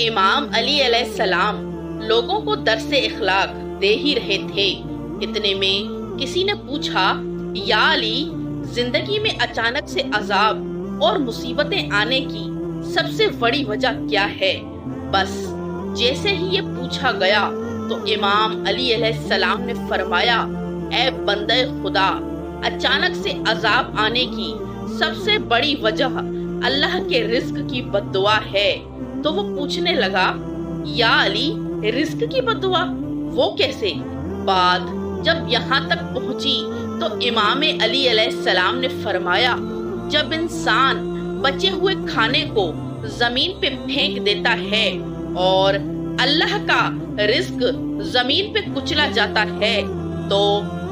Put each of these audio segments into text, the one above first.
इमाम अली अलैहिस्सलाम लोगों को दर्स इखलाक दे ही रहे थे। इतने में किसी ने पूछा, या अली, जिंदगी में अचानक से अजाब और मुसीबतें आने की सबसे बड़ी वजह क्या है? बस जैसे ही ये पूछा गया तो इमाम अली अलैहिस्सलाम ने फरमाया, ऐ बंदे खुदा, अचानक से अजाब आने की सबसे बड़ी वजह अल्लाह के रिज्क की बद्दुआ है। तो वो पूछने लगा, या अली, रिज्क की बद्दुआ वो कैसे? बात जब यहाँ तक पहुंची तो इमाम अली अलैहिस्सलाम ने फरमाया, जब इंसान बचे हुए खाने को जमीन पे फेंक देता है और अल्लाह का रिज्क जमीन पे कुचला जाता है, तो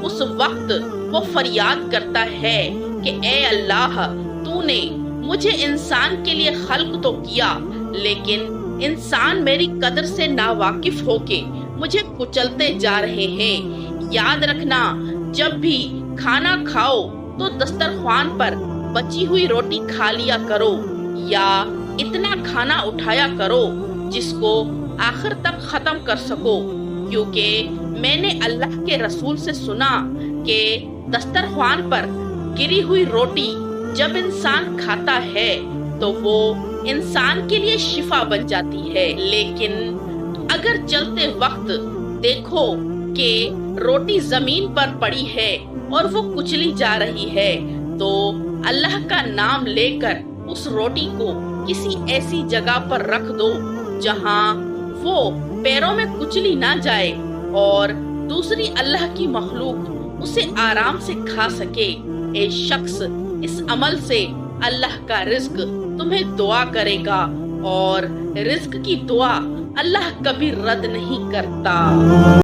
उस वक्त वो फरियाद करता है कि ए अल्लाह, तूने मुझे इंसान के लिए खल्क तो किया, लेकिन इंसान मेरी कदर से नावाकिफ होके मुझे कुचलते जा रहे हैं। याद रखना, जब भी खाना खाओ तो दस्तरख्वान पर बची हुई रोटी खा लिया करो, या इतना खाना उठाया करो जिसको आखिर तक खत्म कर सको, क्योंकि मैंने अल्लाह के रसूल से सुना कि दस्तरख्वान पर गिरी हुई रोटी जब इंसान खाता है तो वो इंसान के लिए शिफा बन जाती है। लेकिन अगर चलते वक्त देखो कि रोटी जमीन पर पड़ी है और वो कुचली जा रही है, तो अल्लाह का नाम लेकर उस रोटी को किसी ऐसी जगह पर रख दो जहां वो पैरों में कुचली ना जाए और दूसरी अल्लाह की मखलूक उसे आराम से खा सके। ए शख्स, इस अमल से अल्लाह का रिज्क तुम्हें दुआ करेगा और रिज्क की दुआ अल्लाह कभी रद्द नहीं करता।